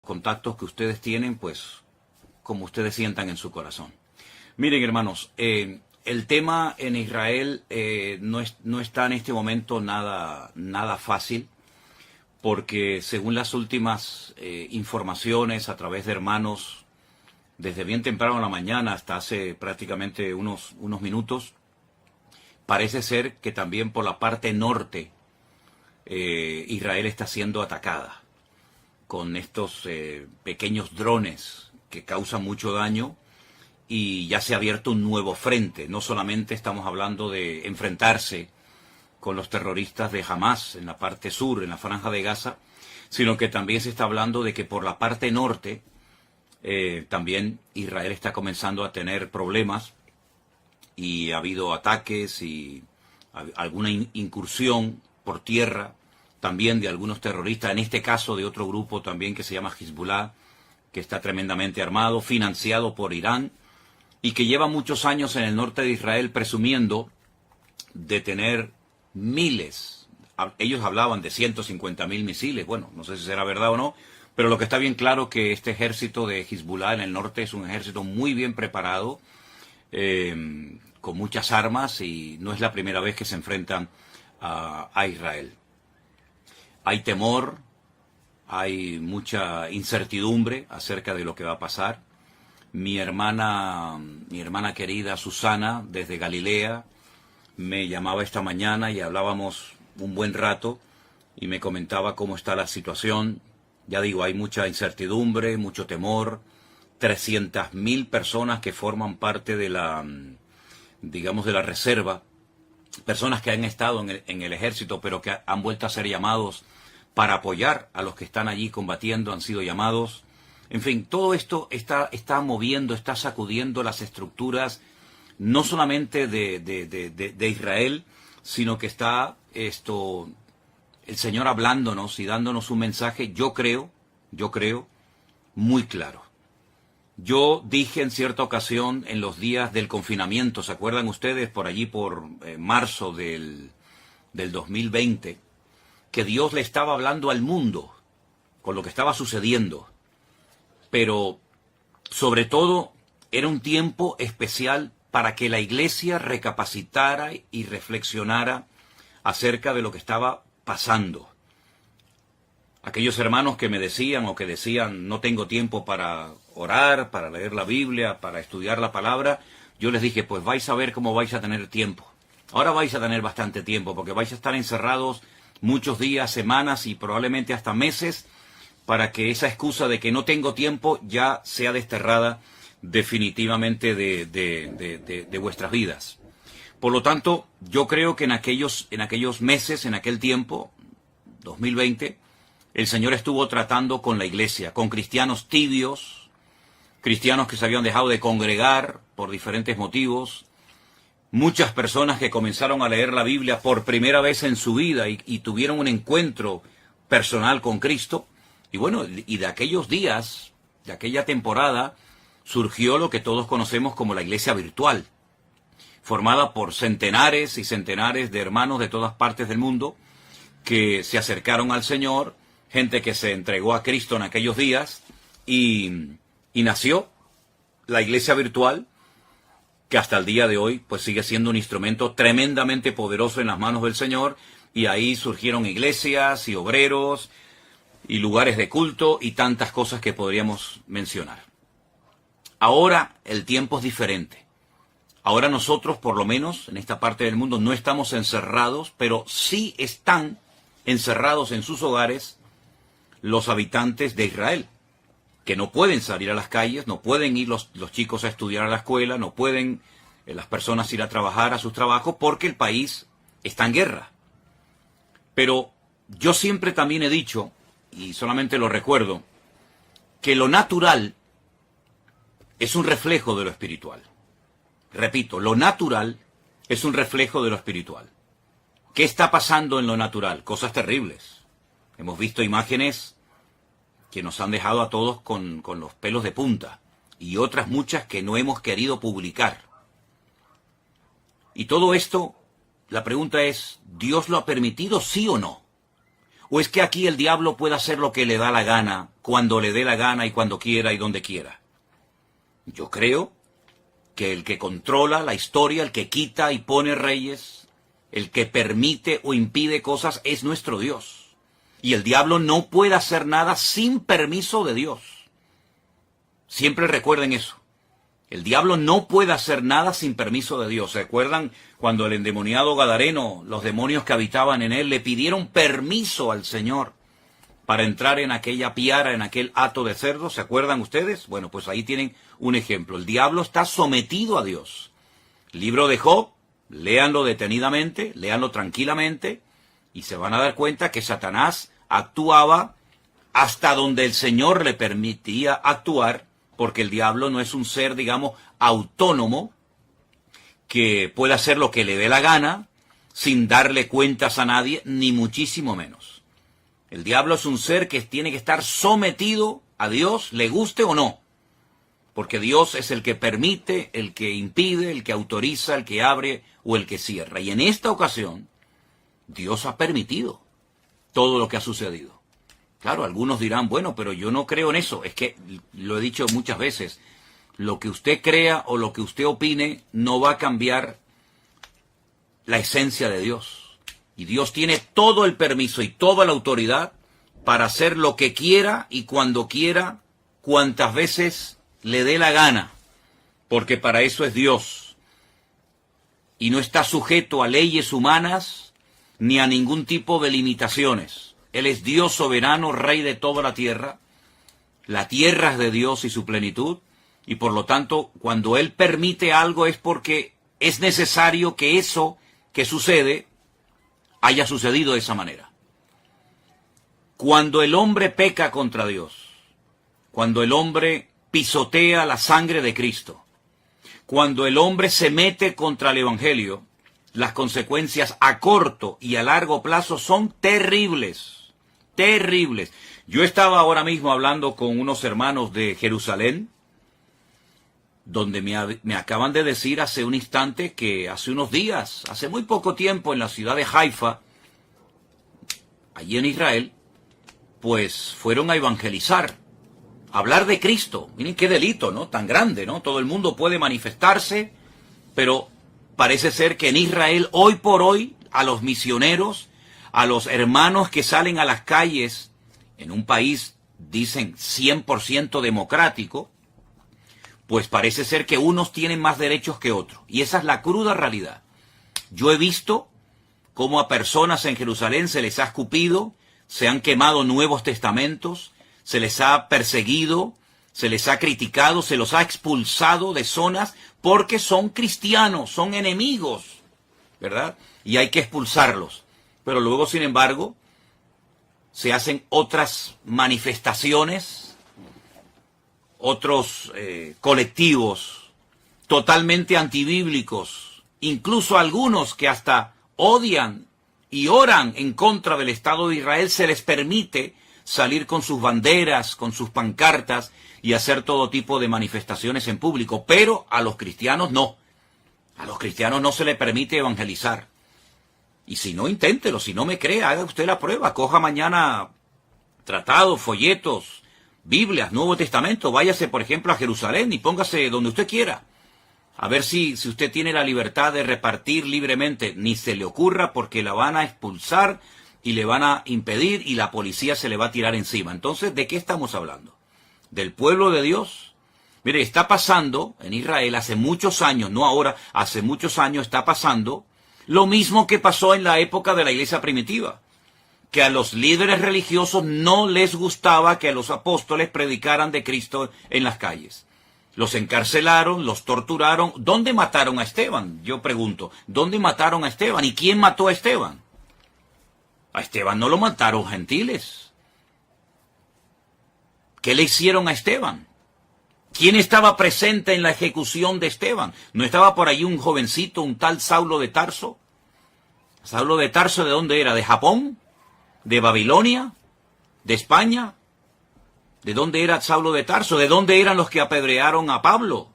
contactos que ustedes tienen, pues como ustedes sientan en su corazón. Miren, hermanos, el tema en Israel no está en este momento nada fácil, porque según las últimas informaciones a través de hermanos, desde bien temprano en la mañana hasta hace prácticamente unos minutos, parece ser que también por la parte norte Israel está siendo atacada con estos pequeños drones que causan mucho daño, y ya se ha abierto un nuevo frente. No solamente estamos hablando de enfrentarse con los terroristas de Hamas en la parte sur, en la franja de Gaza, sino que también se está hablando de que por la parte norte también Israel está comenzando a tener problemas, y ha habido ataques y alguna incursión por tierra también de algunos terroristas, en este caso de otro grupo también que se llama Hezbollah, que está tremendamente armado, financiado por Irán, y que lleva muchos años en el norte de Israel presumiendo de tener miles. Ellos hablaban de 150.000 misiles. Bueno, no sé si será verdad o no, pero lo que está bien claro que este ejército de Hezbollah en el norte es un ejército muy bien preparado, con muchas armas, y no es la primera vez que se enfrentan a Israel. Hay temor, hay mucha incertidumbre acerca de lo que va a pasar. Mi hermana querida Susana, desde Galilea, me llamaba esta mañana y hablábamos un buen rato y me comentaba cómo está la situación. Ya digo, hay mucha incertidumbre, mucho temor. 300.000 personas que forman parte de la, digamos, de la reserva, personas que han estado en el ejército, pero que han vuelto a ser llamados para apoyar a los que están allí combatiendo, han sido llamados. En fin, todo esto está moviendo, está sacudiendo las estructuras, no solamente de Israel, sino que está el Señor hablándonos y dándonos un mensaje, yo creo, muy claro. Yo dije en cierta ocasión, en los días del confinamiento, ¿se acuerdan ustedes? Por allí, por marzo del 2020, que Dios le estaba hablando al mundo con lo que estaba sucediendo. Pero, sobre todo, era un tiempo especial para que la iglesia recapacitara y reflexionara acerca de lo que estaba pasando. Aquellos hermanos que me decían o que decían, no tengo tiempo para orar, para leer la Biblia, para estudiar la palabra, yo les dije, pues vais a ver cómo vais a tener tiempo. Ahora vais a tener bastante tiempo, porque vais a estar encerrados muchos días, semanas y probablemente hasta meses, para que esa excusa de que no tengo tiempo ya sea desterrada definitivamente de vuestras vidas. Por lo tanto, yo creo que en aquellos meses, en aquel tiempo, 2020, el Señor estuvo tratando con la iglesia, con cristianos tibios, cristianos que se habían dejado de congregar por diferentes motivos, muchas personas que comenzaron a leer la Biblia por primera vez en su vida y tuvieron un encuentro personal con Cristo. Y bueno, y de aquellos días, de aquella temporada, surgió lo que todos conocemos como la iglesia virtual, formada por centenares y centenares de hermanos de todas partes del mundo que se acercaron al Señor, gente que se entregó a Cristo en aquellos días, y nació la iglesia virtual, que hasta el día de hoy pues sigue siendo un instrumento tremendamente poderoso en las manos del Señor, y ahí surgieron iglesias y obreros y lugares de culto y tantas cosas que podríamos mencionar. Ahora el tiempo es diferente. Ahora nosotros, por lo menos en esta parte del mundo, no estamos encerrados, pero sí están encerrados en sus hogares los habitantes de Israel, que no pueden salir a las calles, no pueden ir los chicos a estudiar a la escuela, no pueden las personas ir a trabajar a sus trabajos, porque el país está en guerra. Pero yo siempre también he dicho, y solamente lo recuerdo, que lo natural es un reflejo de lo espiritual. Repito, lo natural es un reflejo de lo espiritual. ¿Qué está pasando en lo natural? Cosas terribles. Hemos visto imágenes que nos han dejado a todos con los pelos de punta, y otras muchas que no hemos querido publicar. Y todo esto, la pregunta es, ¿Dios lo ha permitido, sí o no? ¿O es que aquí el diablo puede hacer lo que le da la gana, cuando le dé la gana y cuando quiera y donde quiera? Yo creo que el que controla la historia, el que quita y pone reyes, el que permite o impide cosas es nuestro Dios. Y el diablo no puede hacer nada sin permiso de Dios. Siempre recuerden eso. El diablo no puede hacer nada sin permiso de Dios. ¿Se acuerdan cuando el endemoniado Gadareno, los demonios que habitaban en él, le pidieron permiso al Señor para entrar en aquella piara, en aquel hato de cerdo? ¿Se acuerdan ustedes? Bueno, pues ahí tienen un ejemplo. El diablo está sometido a Dios. Libro de Job, léanlo detenidamente, léanlo tranquilamente, y se van a dar cuenta que Satanás actuaba hasta donde el Señor le permitía actuar, porque el diablo no es un ser, digamos, autónomo, que pueda hacer lo que le dé la gana, sin darle cuentas a nadie, ni muchísimo menos. El diablo es un ser que tiene que estar sometido a Dios, le guste o no, porque Dios es el que permite, el que impide, el que autoriza, el que abre o el que cierra. Y en esta ocasión, Dios ha permitido todo lo que ha sucedido. Claro, algunos dirán, bueno, pero yo no creo en eso. Es que, lo he dicho muchas veces, lo que usted crea o lo que usted opine no va a cambiar la esencia de Dios. Y Dios tiene todo el permiso y toda la autoridad para hacer lo que quiera y cuando quiera, cuantas veces le dé la gana, porque para eso es Dios. Y no está sujeto a leyes humanas ni a ningún tipo de limitaciones. Él es Dios soberano, Rey de toda la tierra es de Dios y su plenitud, y por lo tanto, cuando Él permite algo es porque es necesario que eso que sucede haya sucedido de esa manera. Cuando el hombre peca contra Dios, cuando el hombre pisotea la sangre de Cristo, cuando el hombre se mete contra el Evangelio, las consecuencias a corto y a largo plazo son terribles. Terribles. Yo estaba ahora mismo hablando con unos hermanos de Jerusalén, donde me acaban de decir hace un instante que hace unos días, hace muy poco tiempo, en la ciudad de Haifa, allí en Israel, pues fueron a evangelizar, a hablar de Cristo. Miren qué delito, ¿no? Tan grande, ¿no? Todo el mundo puede manifestarse, pero parece ser que en Israel, hoy por hoy, a los misioneros, a los hermanos que salen a las calles, en un país, dicen, 100% democrático, pues parece ser que unos tienen más derechos que otros. Y esa es la cruda realidad. Yo he visto cómo a personas en Jerusalén se les ha escupido, se han quemado nuevos testamentos, se les ha perseguido, se les ha criticado, se los ha expulsado de zonas porque son cristianos, son enemigos, ¿verdad? Y hay que expulsarlos. Pero luego, sin embargo, se hacen otras manifestaciones, otros colectivos totalmente antibíblicos, incluso algunos que hasta odian y oran en contra del Estado de Israel, se les permite salir con sus banderas, con sus pancartas y hacer todo tipo de manifestaciones en público. Pero a los cristianos no. A los cristianos no se les permite evangelizar. Y si no, inténtelo. Si no me cree, haga usted la prueba. Coja mañana tratados, folletos, Biblias, Nuevo Testamento. Váyase, por ejemplo, a Jerusalén y póngase donde usted quiera. A ver si usted tiene la libertad de repartir libremente. Ni se le ocurra, porque la van a expulsar y le van a impedir y la policía se le va a tirar encima. Entonces, ¿de qué estamos hablando? ¿Del pueblo de Dios? Mire, está pasando en Israel hace muchos años, no ahora, hace muchos años está pasando lo mismo que pasó en la época de la iglesia primitiva, que a los líderes religiosos no les gustaba que los apóstoles predicaran de Cristo en las calles. Los encarcelaron, los torturaron. ¿Dónde mataron a Esteban? Yo pregunto, ¿dónde mataron a Esteban? ¿Y quién mató a Esteban? A Esteban no lo mataron gentiles. ¿Qué le hicieron a Esteban? ¿Quién estaba presente en la ejecución de Esteban? ¿No estaba por ahí un jovencito, un tal Saulo de Tarso? ¿Saulo de Tarso de dónde era? ¿De Japón? ¿De Babilonia? ¿De España? ¿De dónde era Saulo de Tarso? ¿De dónde eran los que apedrearon a Pablo?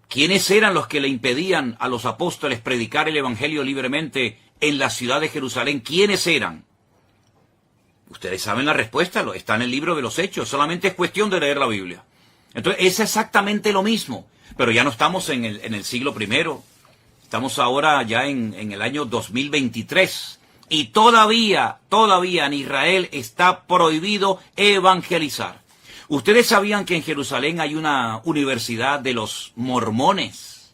¿Quiénes eran los que le impedían a los apóstoles predicar el evangelio libremente en la ciudad de Jerusalén? ¿Quiénes eran? Ustedes saben la respuesta, está en el libro de los Hechos, solamente es cuestión de leer la Biblia. Entonces es exactamente lo mismo, pero ya no estamos en el siglo I, estamos ahora ya en el año 2023 y todavía en Israel está prohibido evangelizar. Ustedes sabían que en Jerusalén hay una universidad de los mormones,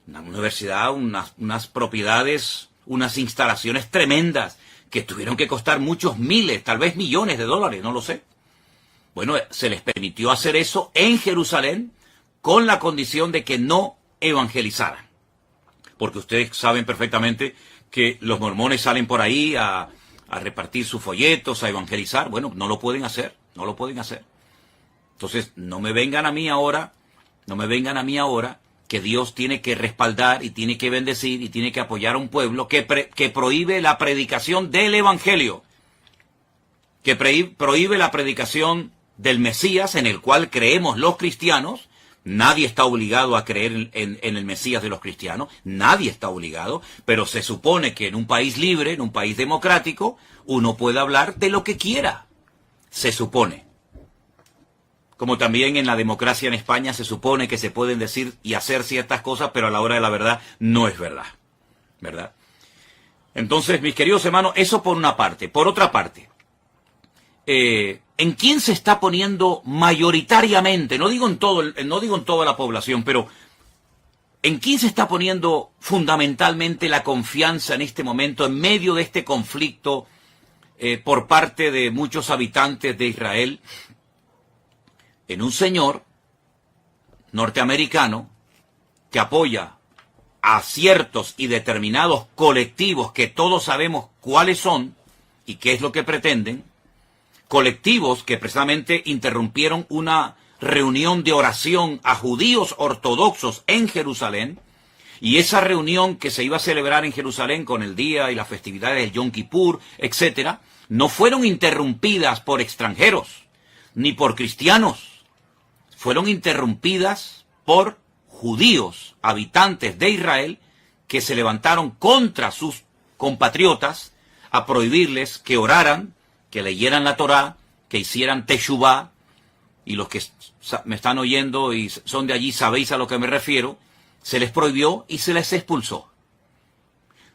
una universidad, unas propiedades, unas instalaciones tremendas que tuvieron que costar muchos miles, tal vez millones de dólares, no lo sé. Bueno, se les permitió hacer eso en Jerusalén con la condición de que no evangelizaran. Porque ustedes saben perfectamente que los mormones salen por ahí a repartir sus folletos, a evangelizar. Bueno, no lo pueden hacer, no lo pueden hacer. Entonces, no me vengan a mí ahora que Dios tiene que respaldar y tiene que bendecir y tiene que apoyar a un pueblo que prohíbe la predicación del evangelio, que prohíbe la predicación del Mesías en el cual creemos los cristianos. Nadie está obligado a creer en el Mesías de los cristianos, nadie está obligado, pero se supone que en un país libre, en un país democrático, uno puede hablar de lo que quiera, se supone. Como también en la democracia en España se supone que se pueden decir y hacer ciertas cosas, pero a la hora de la verdad no es verdad, ¿verdad? Entonces, mis queridos hermanos, eso por una parte. Por otra parte, ¿en quién se está poniendo mayoritariamente? No digo en toda la población, pero ¿en quién se está poniendo fundamentalmente la confianza en este momento, en medio de este conflicto por parte de muchos habitantes de Israel? En un señor norteamericano que apoya a ciertos y determinados colectivos que todos sabemos cuáles son y qué es lo que pretenden, colectivos que precisamente interrumpieron una reunión de oración a judíos ortodoxos en Jerusalén, y esa reunión que se iba a celebrar en Jerusalén con el día y las festividades del Yom Kippur, etcétera, no fueron interrumpidas por extranjeros ni por cristianos, fueron interrumpidas por judíos, habitantes de Israel, que se levantaron contra sus compatriotas a prohibirles que oraran, que leyeran la Torá, que hicieran teshuvá, y los que me están oyendo y son de allí sabéis a lo que me refiero, se les prohibió y se les expulsó.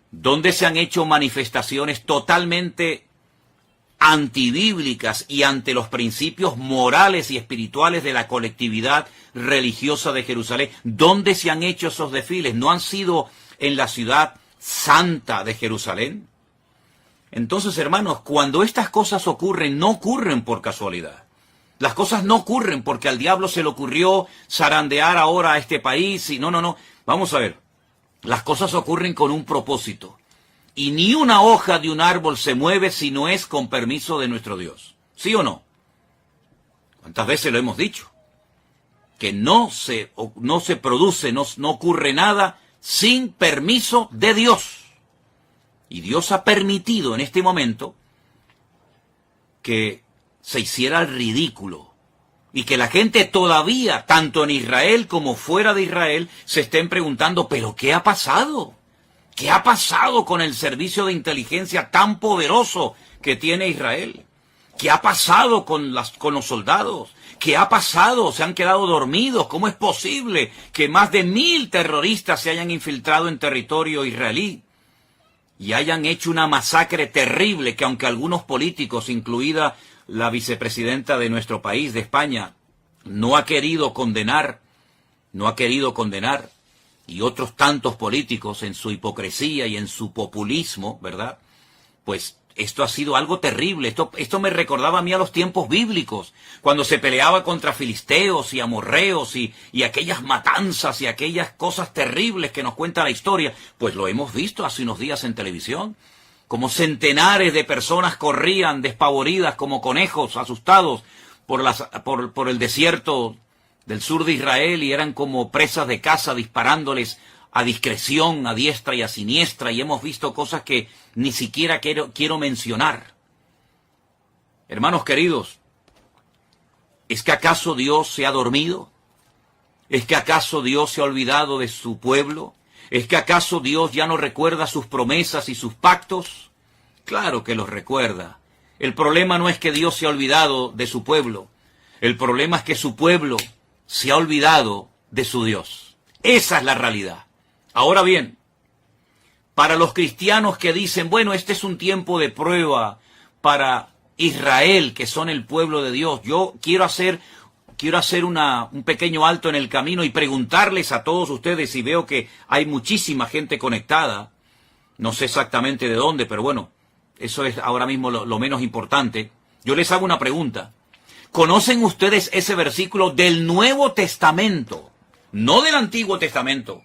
Donde se han hecho manifestaciones totalmente antibíblicas y ante los principios morales y espirituales de la colectividad religiosa de Jerusalén. ¿Dónde se han hecho esos desfiles? ¿No han sido en la ciudad santa de Jerusalén? Entonces, hermanos, cuando estas cosas ocurren, no ocurren por casualidad. Las cosas no ocurren porque al diablo se le ocurrió zarandear ahora a este país y no. Vamos a ver, las cosas ocurren con un propósito. Y ni una hoja de un árbol se mueve si no es con permiso de nuestro Dios. ¿Sí o no? ¿Cuántas veces lo hemos dicho? Que no se produce, no ocurre nada sin permiso de Dios. Y Dios ha permitido en este momento que se hiciera el ridículo y que la gente todavía, tanto en Israel como fuera de Israel, se estén preguntando, ¿pero qué ha pasado? ¿Qué ha pasado con el servicio de inteligencia tan poderoso que tiene Israel? ¿Qué ha pasado con los soldados? ¿Qué ha pasado? ¿Se han quedado dormidos? ¿Cómo es posible que más de 1000 terroristas se hayan infiltrado en territorio israelí y hayan hecho una masacre terrible que aunque algunos políticos, incluida la vicepresidenta de nuestro país, de España, no ha querido condenar, y otros tantos políticos en su hipocresía y en su populismo, ¿verdad? Pues esto ha sido algo terrible. Esto me recordaba a mí a los tiempos bíblicos, cuando se peleaba contra filisteos y amorreos y aquellas matanzas y aquellas cosas terribles que nos cuenta la historia. Pues lo hemos visto hace unos días en televisión, como centenares de personas corrían despavoridas como conejos, asustados por el desierto del sur de Israel y eran como presas de caza disparándoles a discreción, a diestra y a siniestra, y hemos visto cosas que ni siquiera quiero mencionar. Hermanos queridos, ¿es que acaso Dios se ha dormido? ¿Es que acaso Dios se ha olvidado de su pueblo? ¿Es que acaso Dios ya no recuerda sus promesas y sus pactos? Claro que los recuerda. El problema no es que Dios se ha olvidado de su pueblo. El problema es que su pueblo se ha olvidado de su Dios. Esa es la realidad. Ahora bien, para los cristianos que dicen, bueno, este es un tiempo de prueba para Israel, que son el pueblo de Dios, yo quiero hacer un pequeño alto en el camino y preguntarles a todos ustedes, y veo que hay muchísima gente conectada, no sé exactamente de dónde, pero bueno, eso es ahora mismo lo menos importante. Yo les hago una pregunta. ¿Conocen ustedes ese versículo del Nuevo Testamento? No del Antiguo Testamento,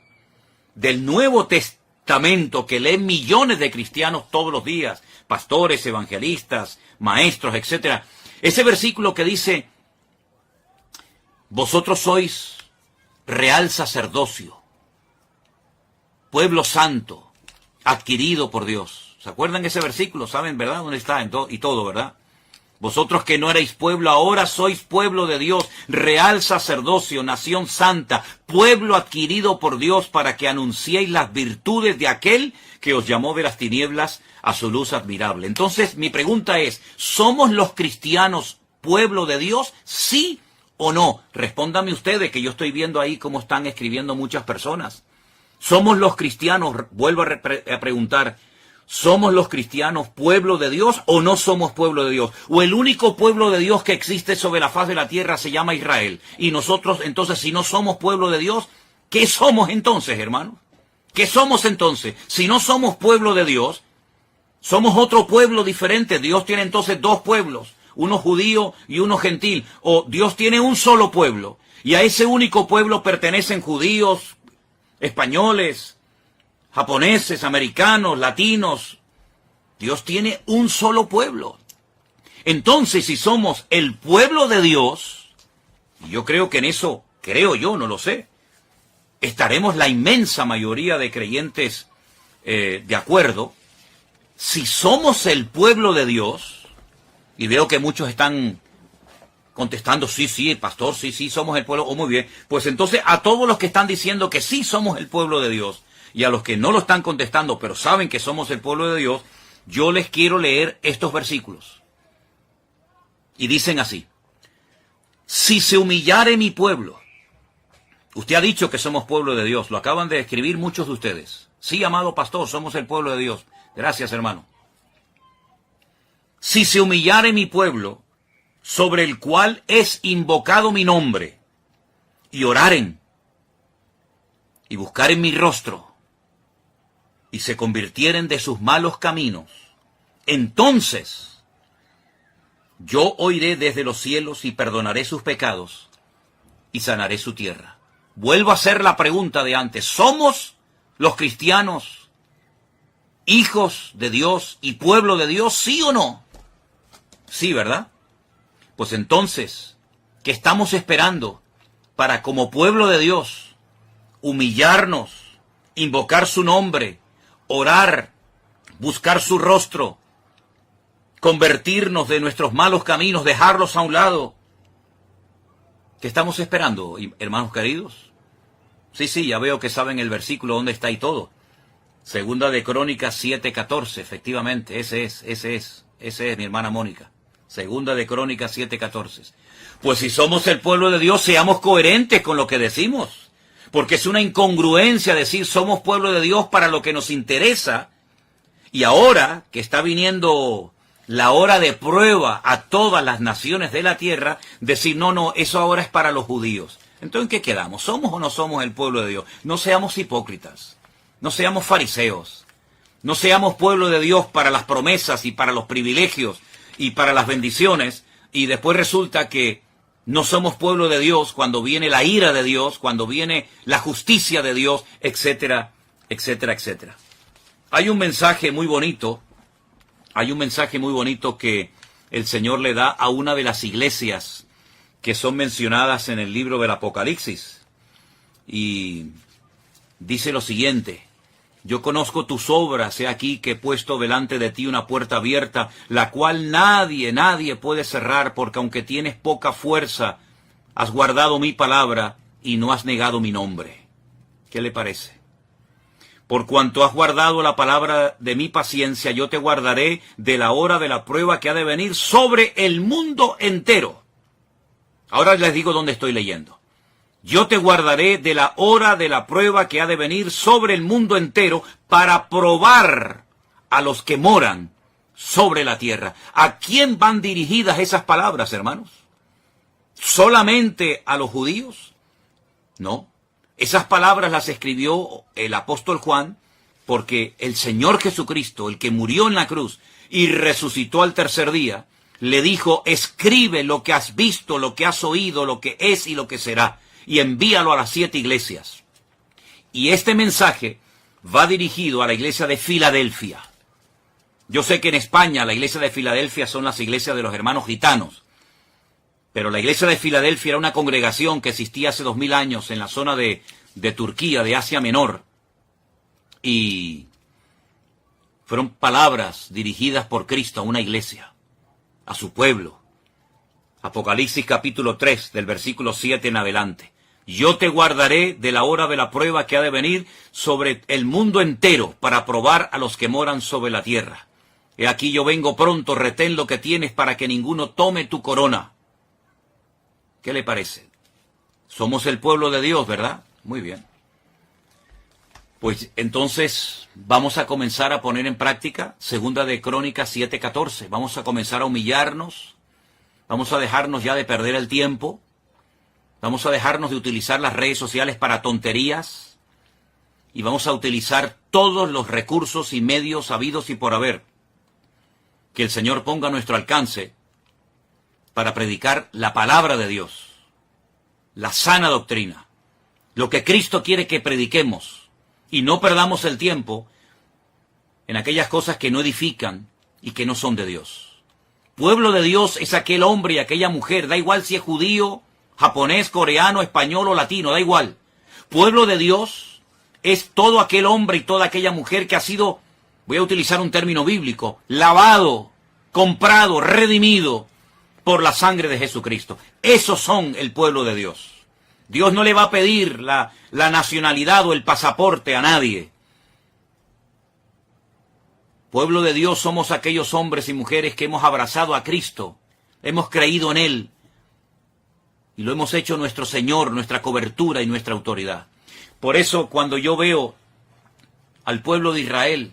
del Nuevo Testamento que leen millones de cristianos todos los días, pastores, evangelistas, maestros, etcétera. Ese versículo que dice, vosotros sois real sacerdocio, pueblo santo, adquirido por Dios. ¿Se acuerdan de ese versículo? ¿Saben, verdad? ¿Dónde está? Y todo, ¿verdad? Vosotros que no erais pueblo, ahora sois pueblo de Dios, real sacerdocio, nación santa, pueblo adquirido por Dios para que anunciéis las virtudes de aquel que os llamó de las tinieblas a su luz admirable. Entonces, mi pregunta es, ¿somos los cristianos pueblo de Dios? ¿Sí o no? Respóndame ustedes, que yo estoy viendo ahí cómo están escribiendo muchas personas. ¿Somos los cristianos, vuelvo a preguntar, ¿somos los cristianos pueblo de Dios o no somos pueblo de Dios? ¿O el único pueblo de Dios que existe sobre la faz de la tierra se llama Israel? Y nosotros, entonces, si no somos pueblo de Dios, ¿qué somos entonces, hermanos? ¿Qué somos entonces? Si no somos pueblo de Dios, somos otro pueblo diferente. Dios tiene entonces dos pueblos, uno judío y uno gentil. O Dios tiene un solo pueblo, y a ese único pueblo pertenecen judíos, españoles, japoneses, americanos, latinos. Dios tiene un solo pueblo. Entonces, si somos el pueblo de Dios, y yo creo que en eso, no lo sé, estaremos la inmensa mayoría de creyentes de acuerdo. Si somos el pueblo de Dios, y veo que muchos están contestando, sí, pastor, sí, somos el pueblo, muy bien, pues entonces a todos los que están diciendo que sí somos el pueblo de Dios, y a los que no lo están contestando, pero saben que somos el pueblo de Dios, yo les quiero leer estos versículos. Y dicen así: si se humillare mi pueblo. Usted ha dicho que somos pueblo de Dios, lo acaban de escribir muchos de ustedes. Sí, amado pastor, somos el pueblo de Dios. Gracias, hermano. Si se humillare mi pueblo, sobre el cual es invocado mi nombre, y oraren, y buscaren mi rostro, y se convirtieren de sus malos caminos, entonces yo oiré desde los cielos y perdonaré sus pecados y sanaré su tierra. Vuelvo a hacer la pregunta de antes. ¿Somos los cristianos hijos de Dios y pueblo de Dios, sí o no? Sí, ¿verdad? Pues entonces, ¿qué estamos esperando para, como pueblo de Dios, humillarnos, invocar su nombre, orar, buscar su rostro, convertirnos de nuestros malos caminos, dejarlos a un lado? ¿Qué estamos esperando, hermanos queridos? Sí, ya veo que saben el versículo dónde está y todo. Segunda de Crónicas 7:14, efectivamente, ese es, mi hermana Mónica. Segunda de Crónicas 7:14. Pues si somos el pueblo de Dios, seamos coherentes con lo que decimos. Porque es una incongruencia decir somos pueblo de Dios para lo que nos interesa, y ahora que está viniendo la hora de prueba a todas las naciones de la tierra, decir no, eso ahora es para los judíos. Entonces, ¿en qué quedamos? ¿Somos o no somos el pueblo de Dios? No seamos hipócritas, no seamos fariseos, no seamos pueblo de Dios para las promesas y para los privilegios y para las bendiciones, y después resulta que no somos pueblo de Dios cuando viene la ira de Dios, cuando viene la justicia de Dios, etcétera, etcétera, etcétera. Hay un mensaje muy bonito que el Señor le da a una de las iglesias que son mencionadas en el libro del Apocalipsis. Y dice lo siguiente: yo conozco tus obras, he aquí que he puesto delante de ti una puerta abierta, la cual nadie puede cerrar, porque aunque tienes poca fuerza, has guardado mi palabra y no has negado mi nombre. ¿Qué le parece? Por cuanto has guardado la palabra de mi paciencia, yo te guardaré de la hora de la prueba que ha de venir sobre el mundo entero. Ahora les digo dónde estoy leyendo. Yo te guardaré de la hora de la prueba que ha de venir sobre el mundo entero para probar a los que moran sobre la tierra. ¿A quién van dirigidas esas palabras, hermanos? ¿Solamente a los judíos? No. Esas palabras las escribió el apóstol Juan porque el Señor Jesucristo, el que murió en la cruz y resucitó al tercer día, le dijo, escribe lo que has visto, lo que has oído, lo que es y lo que será, y envíalo a las 7 iglesias. Y este mensaje va dirigido a la iglesia de Filadelfia. Yo sé que en España la iglesia de Filadelfia son las iglesias de los hermanos gitanos, pero la iglesia de Filadelfia era una congregación que existía hace 2000 años en la zona de Turquía, de Asia Menor. Y fueron palabras dirigidas por Cristo a una iglesia, a su pueblo. Apocalipsis capítulo 3, del versículo 7 en adelante. Yo te guardaré de la hora de la prueba que ha de venir sobre el mundo entero para probar a los que moran sobre la tierra. He aquí yo vengo pronto, retén lo que tienes para que ninguno tome tu corona. ¿Qué le parece? Somos el pueblo de Dios, ¿verdad? Muy bien. Pues entonces vamos a comenzar a poner en práctica Segunda de Crónicas 7:14. Vamos a comenzar a humillarnos. Vamos a dejarnos ya de perder el tiempo. Vamos a dejarnos de utilizar las redes sociales para tonterías. Y vamos a utilizar todos los recursos y medios habidos y por haber que el Señor ponga a nuestro alcance para predicar la palabra de Dios, la sana doctrina, lo que Cristo quiere que prediquemos, y no perdamos el tiempo en aquellas cosas que no edifican y que no son de Dios. Pueblo de Dios es aquel hombre y aquella mujer, da igual si es judío, japonés, coreano, español o latino, da igual. Pueblo de Dios es todo aquel hombre y toda aquella mujer que ha sido, voy a utilizar un término bíblico, lavado, comprado, redimido por la sangre de Jesucristo. Esos son el pueblo de Dios. Dios no le va a pedir la nacionalidad o el pasaporte a nadie. Pueblo de Dios somos aquellos hombres y mujeres que hemos abrazado a Cristo, hemos creído en Él y lo hemos hecho nuestro Señor, nuestra cobertura y nuestra autoridad. Por eso cuando yo veo al pueblo de Israel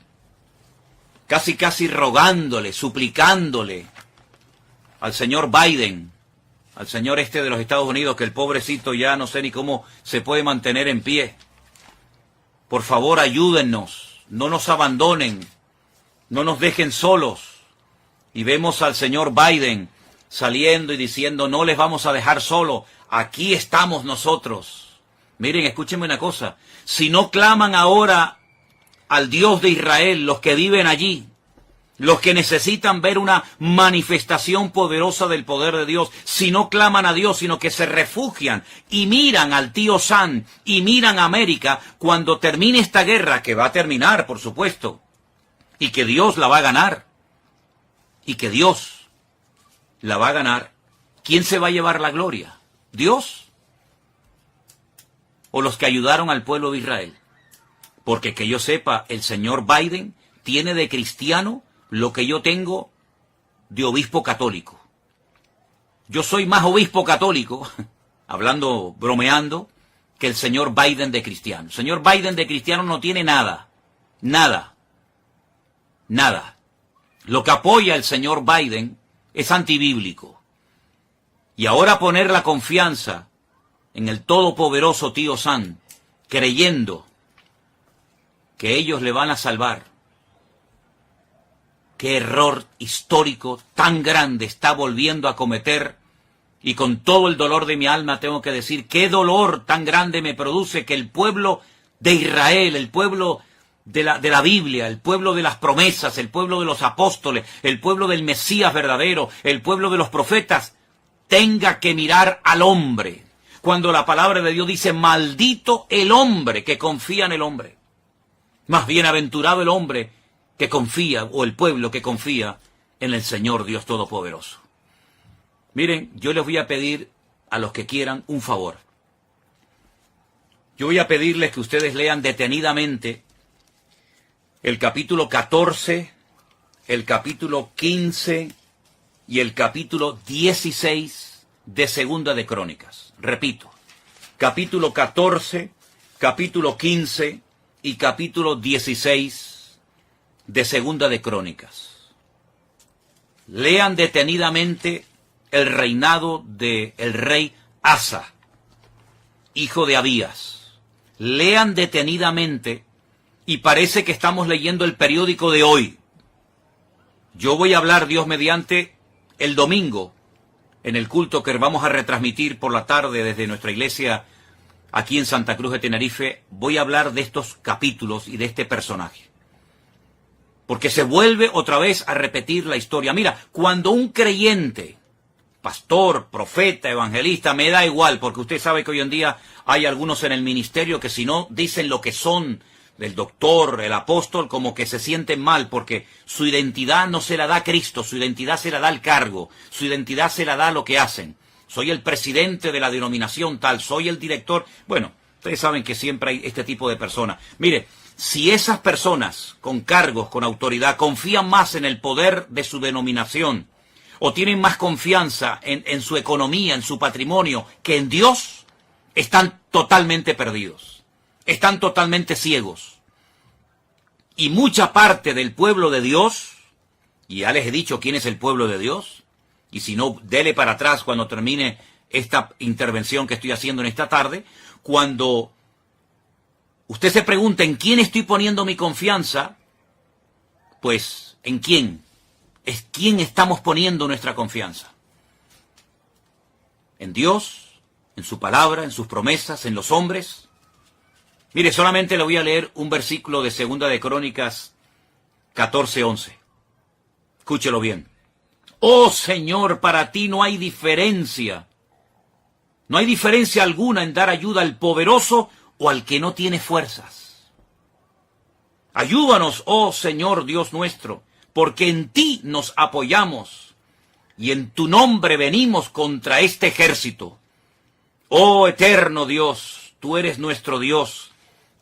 casi rogándole, suplicándole al señor Biden, al señor de los Estados Unidos, que el pobrecito ya no sé ni cómo se puede mantener en pie. Por favor, ayúdennos, no nos abandonen, no nos dejen solos. Y vemos al señor Biden saliendo y diciendo, no les vamos a dejar solo, aquí estamos nosotros. Miren, escúchenme una cosa, si no claman ahora al Dios de Israel, los que viven allí, los que necesitan ver una manifestación poderosa del poder de Dios, si no claman a Dios, sino que se refugian y miran al tío Sam y miran a América, cuando termine esta guerra, que va a terminar, por supuesto, y que Dios la va a ganar, y que Dios la va a ganar, ¿quién se va a llevar la gloria? ¿Dios? ¿O los que ayudaron al pueblo de Israel? Porque que yo sepa, el señor Biden tiene de cristiano lo que yo tengo de obispo católico. Yo soy más obispo católico, hablando, bromeando, que el señor Biden de cristiano. El señor Biden de cristiano no tiene nada, nada, nada. Lo que apoya el señor Biden es antibíblico. Y ahora poner la confianza en el todopoderoso tío Sam, creyendo que ellos le van a salvar. Qué error histórico tan grande está volviendo a cometer, y con todo el dolor de mi alma tengo que decir, qué dolor tan grande me produce que el pueblo de Israel, el pueblo de la Biblia, el pueblo de las promesas, el pueblo de los apóstoles, el pueblo del Mesías verdadero, el pueblo de los profetas, tenga que mirar al hombre, cuando la palabra de Dios dice, maldito el hombre que confía en el hombre. Más bienaventurado el hombre que confía, o el pueblo que confía en el Señor Dios Todopoderoso. Miren, yo les voy a pedir a los que quieran un favor. Yo voy a pedirles que ustedes lean detenidamente el capítulo 14, el capítulo 15 y el capítulo 16 de Segunda de Crónicas. Repito, capítulo 14, capítulo 15 y capítulo 16 de Segunda de Crónicas. Lean detenidamente el reinado del rey Asa, hijo de Abías. Lean detenidamente y parece que estamos leyendo el periódico de hoy. Yo voy a hablar, Dios mediante, el domingo, en el culto que vamos a retransmitir por la tarde desde nuestra iglesia aquí en Santa Cruz de Tenerife. Voy a hablar de estos capítulos y de este personaje. Porque se vuelve otra vez a repetir la historia. Mira, cuando un creyente, pastor, profeta, evangelista, me da igual, porque usted sabe que hoy en día hay algunos en el ministerio que si no dicen lo que son, el doctor, el apóstol, como que se sienten mal, porque su identidad no se la da Cristo, su identidad se la da el cargo, su identidad se la da lo que hacen. Soy el presidente de la denominación tal, soy el director. Bueno, ustedes saben que siempre hay este tipo de personas. Mire, si esas personas con cargos, con autoridad, confían más en el poder de su denominación, o tienen más confianza en su economía, en su patrimonio, que en Dios, están totalmente perdidos. Están totalmente ciegos. Y mucha parte del pueblo de Dios, y ya les he dicho quién es el pueblo de Dios, y si no, dele para atrás cuando termine esta intervención que estoy haciendo en esta tarde, cuando usted se pregunta en quién estoy poniendo mi confianza, pues ¿en quién? Es quién estamos poniendo nuestra confianza. ¿En Dios? ¿En su palabra? ¿En sus promesas? ¿En los hombres? Mire, solamente le voy a leer un versículo de Segunda de Crónicas 14:11. Escúchelo bien. Oh Señor, para ti no hay diferencia. No hay diferencia alguna en dar ayuda al poderoso o al que no tiene fuerzas. Ayúdanos, oh Señor Dios nuestro, porque en ti nos apoyamos y en tu nombre venimos contra este ejército. Oh eterno Dios, tú eres nuestro Dios,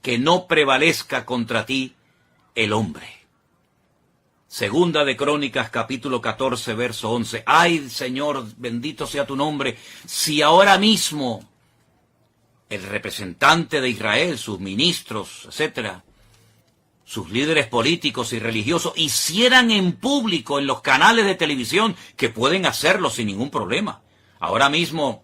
que no prevalezca contra ti el hombre. Segunda de Crónicas, capítulo 14, verso 11. Ay, Señor, bendito sea tu nombre, si ahora mismo el representante de Israel, sus ministros, etcétera, sus líderes políticos y religiosos, hicieran en público en los canales de televisión, que pueden hacerlo sin ningún problema. Ahora mismo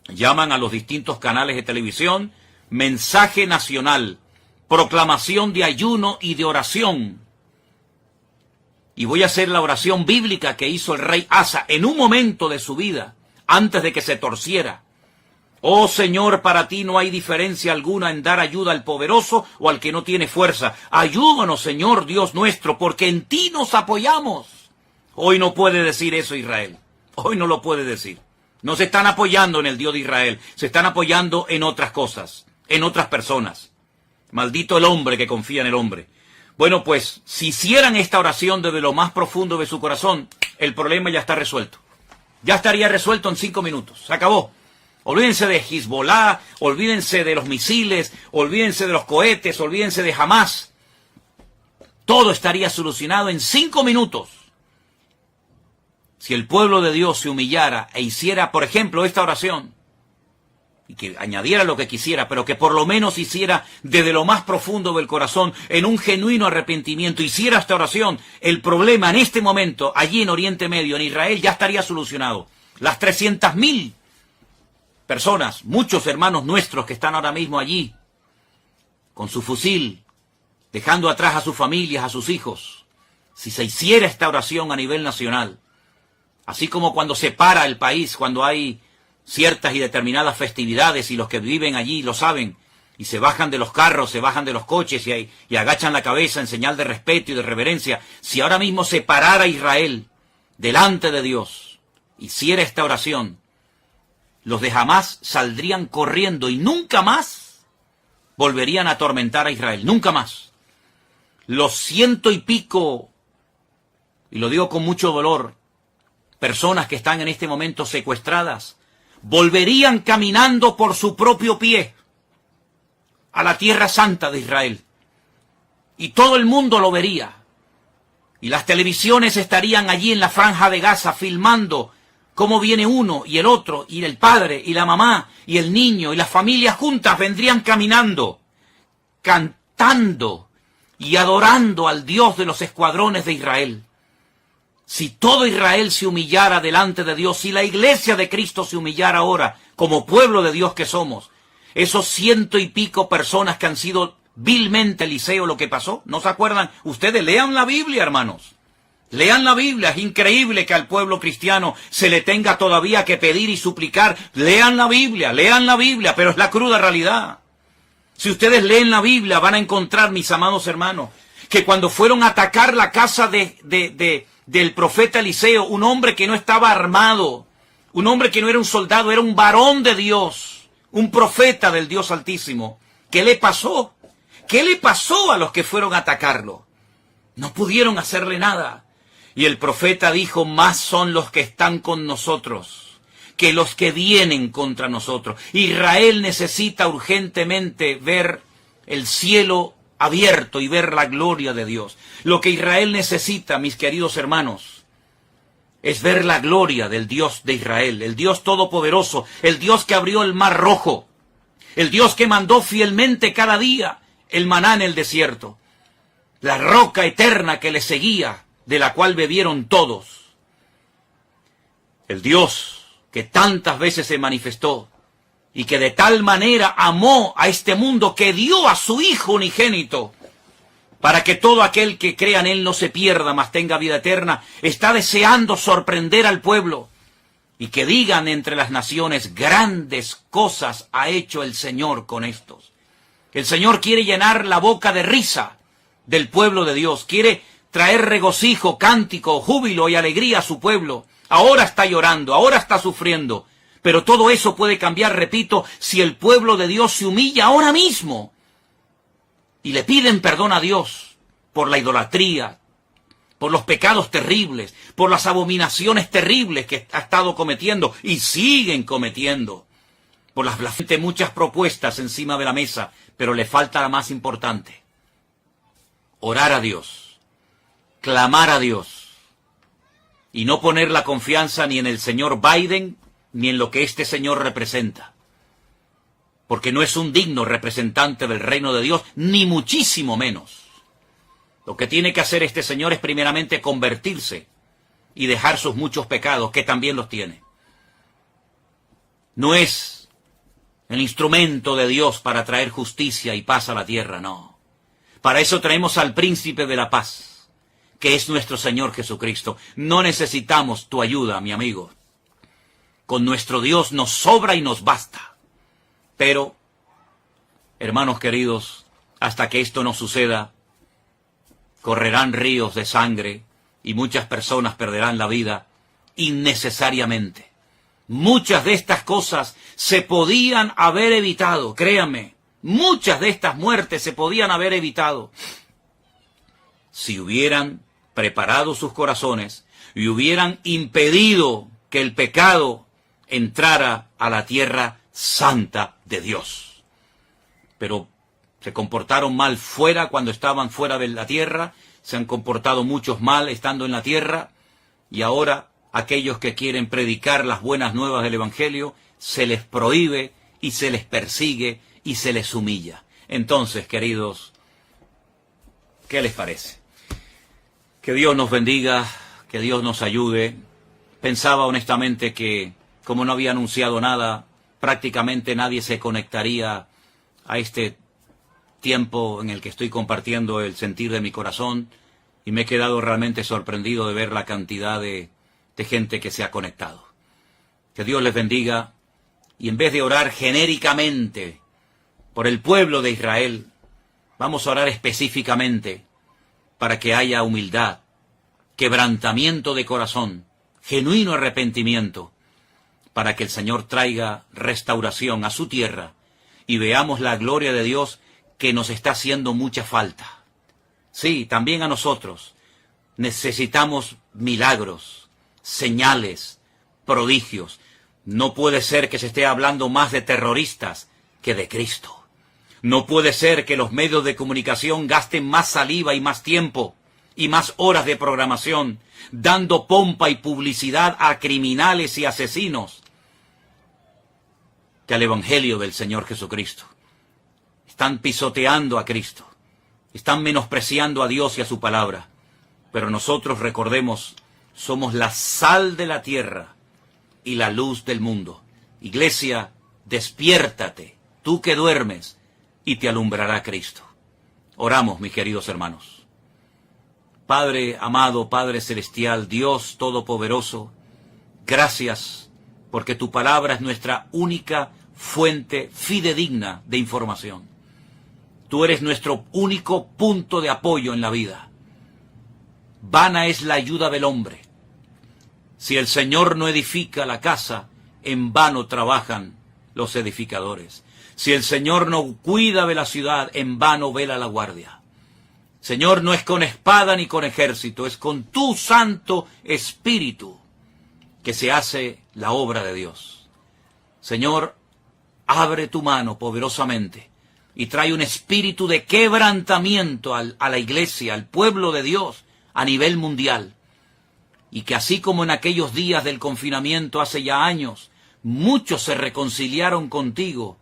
llaman a los distintos canales de televisión, mensaje nacional, proclamación de ayuno y de oración. Y voy a hacer la oración bíblica que hizo el rey Asa en un momento de su vida, antes de que se torciera. Oh Señor, para ti no hay diferencia alguna en dar ayuda al poderoso o al que no tiene fuerza. Ayúdanos, Señor Dios nuestro, porque en ti nos apoyamos. Hoy no puede decir eso Israel. Hoy no lo puede decir. No se están apoyando en el Dios de Israel. Se están apoyando en otras cosas, en otras personas. Maldito el hombre que confía en el hombre. Bueno, pues, si hicieran esta oración desde lo más profundo de su corazón, el problema ya está resuelto. Ya estaría resuelto en 5 minutos. Se acabó. Olvídense de Hezbollah, olvídense de los misiles, olvídense de los cohetes, olvídense de Hamás. Todo estaría solucionado en 5 minutos. Si el pueblo de Dios se humillara e hiciera, por ejemplo, esta oración, y que añadiera lo que quisiera, pero que por lo menos hiciera desde lo más profundo del corazón, en un genuino arrepentimiento, hiciera esta oración, el problema en este momento, allí en Oriente Medio, en Israel, ya estaría solucionado. Las 300.000 personas, muchos hermanos nuestros que están ahora mismo allí, con su fusil, dejando atrás a sus familias, a sus hijos, si se hiciera esta oración a nivel nacional, así como cuando se para el país, cuando hay ciertas y determinadas festividades, y los que viven allí lo saben, y se bajan de los carros, se bajan de los coches y agachan la cabeza en señal de respeto y de reverencia. Si ahora mismo se parara Israel delante de Dios, hiciera esta oración, los de Hamás saldrían corriendo y nunca más volverían a atormentar a Israel, nunca más. Los 100 y pico, y lo digo con mucho dolor, personas que están en este momento secuestradas, volverían caminando por su propio pie a la tierra santa de Israel. y todo el mundo lo vería. Y las televisiones estarían allí en la franja de Gaza filmando cómo viene uno y el otro, y el padre y la mamá y el niño y las familias juntas vendrían caminando, cantando y adorando al Dios de los escuadrones de Israel. Si todo Israel se humillara delante de Dios, si la iglesia de Cristo se humillara ahora como pueblo de Dios que somos, esos 100 y pico personas que han sido vilmente, Eliseo, lo que pasó, ¿no se acuerdan? Ustedes lean la Biblia, hermanos. Lean la Biblia. Es increíble que al pueblo cristiano se le tenga todavía que pedir y suplicar. Lean la Biblia, pero es la cruda realidad. Si ustedes leen la Biblia van a encontrar, mis amados hermanos, que cuando fueron a atacar la casa del profeta Eliseo, un hombre que no estaba armado, un hombre que no era un soldado, era un varón de Dios, un profeta del Dios Altísimo. ¿Qué le pasó? ¿Qué le pasó a los que fueron a atacarlo? No pudieron hacerle nada. Y el profeta dijo, más son los que están con nosotros que los que vienen contra nosotros. Israel necesita urgentemente ver el cielo abierto y ver la gloria de Dios. Lo que Israel necesita, mis queridos hermanos, es ver la gloria del Dios de Israel, el Dios todopoderoso, el Dios que abrió el mar rojo, el Dios que mandó fielmente cada día el maná en el desierto, la roca eterna que le seguía, de la cual bebieron todos, el Dios que tantas veces se manifestó y que de tal manera amó a este mundo que dio a su Hijo unigénito para que todo aquel que crea en Él no se pierda, mas tenga vida eterna. Está deseando sorprender al pueblo y que digan entre las naciones, grandes cosas ha hecho el Señor con estos. El Señor quiere llenar la boca de risa del pueblo de Dios, quiere traer regocijo, cántico, júbilo y alegría a su pueblo. Ahora está llorando, ahora está sufriendo, pero todo eso puede cambiar, repito, si el pueblo de Dios se humilla ahora mismo y le piden perdón a Dios por la idolatría, por los pecados terribles, por las abominaciones terribles que ha estado cometiendo y siguen cometiendo, por las blasfemias, muchas propuestas encima de la mesa, pero le falta la más importante: orar a Dios, clamar a Dios, y no poner la confianza ni en el señor Biden, ni en lo que este señor representa. Porque no es un digno representante del reino de Dios, ni muchísimo menos. Lo que tiene que hacer este señor es primeramente convertirse y dejar sus muchos pecados, que también los tiene. No es el instrumento de Dios para traer justicia y paz a la tierra, no. Para eso traemos al príncipe de la paz, que es nuestro Señor Jesucristo. No necesitamos tu ayuda, mi amigo. Con nuestro Dios nos sobra y nos basta. Pero, hermanos queridos, hasta que esto no suceda, correrán ríos de sangre y muchas personas perderán la vida innecesariamente. Muchas de estas cosas se podían haber evitado, créanme. Muchas de estas muertes se podían haber evitado si hubieran preparado sus corazones y hubieran impedido que el pecado entrara a la tierra santa de Dios. Pero se comportaron mal fuera cuando estaban fuera de la tierra, se han comportado muchos mal estando en la tierra, y ahora aquellos que quieren predicar las buenas nuevas del Evangelio, se les prohíbe y se les persigue y se les humilla. Entonces, queridos, ¿qué les parece? Que Dios nos bendiga, que Dios nos ayude. Pensaba honestamente que, como no había anunciado nada, prácticamente nadie se conectaría a este tiempo en el que estoy compartiendo el sentir de mi corazón, y me he quedado realmente sorprendido de ver la cantidad de gente que se ha conectado. Que Dios les bendiga, y en vez de orar genéricamente por el pueblo de Israel, vamos a orar específicamente para que haya humildad, quebrantamiento de corazón, genuino arrepentimiento, para que el Señor traiga restauración a su tierra y veamos la gloria de Dios, que nos está haciendo mucha falta. Sí, también a nosotros necesitamos milagros, señales, prodigios. No puede ser que se esté hablando más de terroristas que de Cristo. No puede ser que los medios de comunicación gasten más saliva y más tiempo y más horas de programación, dando pompa y publicidad a criminales y asesinos, que al Evangelio del Señor Jesucristo. Están pisoteando a Cristo, están menospreciando a Dios y a su palabra. Pero nosotros, recordemos, somos la sal de la tierra y la luz del mundo. Iglesia, despiértate, tú que duermes, y te alumbrará Cristo. Oramos, mis queridos hermanos. Padre amado, Padre celestial, Dios todopoderoso, gracias porque tu palabra es nuestra única fuente fidedigna de información. Tú eres nuestro único punto de apoyo en la vida. Vana es la ayuda del hombre. Si el Señor no edifica la casa, en vano trabajan los edificadores. Si el Señor no cuida de la ciudad, en vano vela la guardia. Señor, no es con espada ni con ejército, es con tu Santo Espíritu que se hace la obra de Dios. Señor, abre tu mano poderosamente y trae un espíritu de quebrantamiento a la iglesia, al pueblo de Dios a nivel mundial. Y que así como en aquellos días del confinamiento hace ya años, muchos se reconciliaron contigo,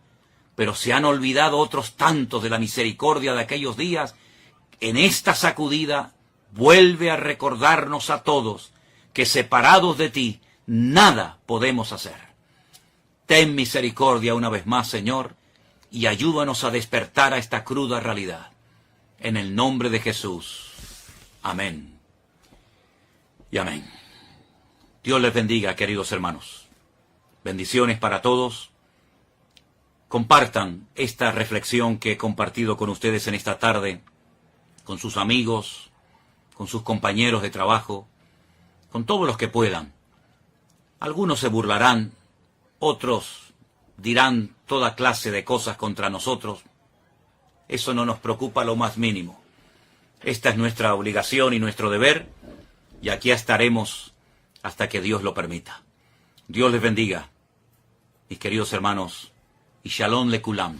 pero se han olvidado otros tantos de la misericordia de aquellos días. En esta sacudida, vuelve a recordarnos a todos que separados de ti, nada podemos hacer. Ten misericordia una vez más, Señor, y ayúdanos a despertar a esta cruda realidad. En el nombre de Jesús. Amén. Y amén. Dios les bendiga, queridos hermanos. Bendiciones para todos. Compartan esta reflexión que he compartido con ustedes en esta tarde, con sus amigos, con sus compañeros de trabajo, con todos los que puedan. Algunos se burlarán, otros dirán toda clase de cosas contra nosotros. Eso no nos preocupa lo más mínimo. Esta es nuestra obligación y nuestro deber, y aquí estaremos hasta que Dios lo permita. Dios les bendiga, mis queridos hermanos, y Shalom Lekulam.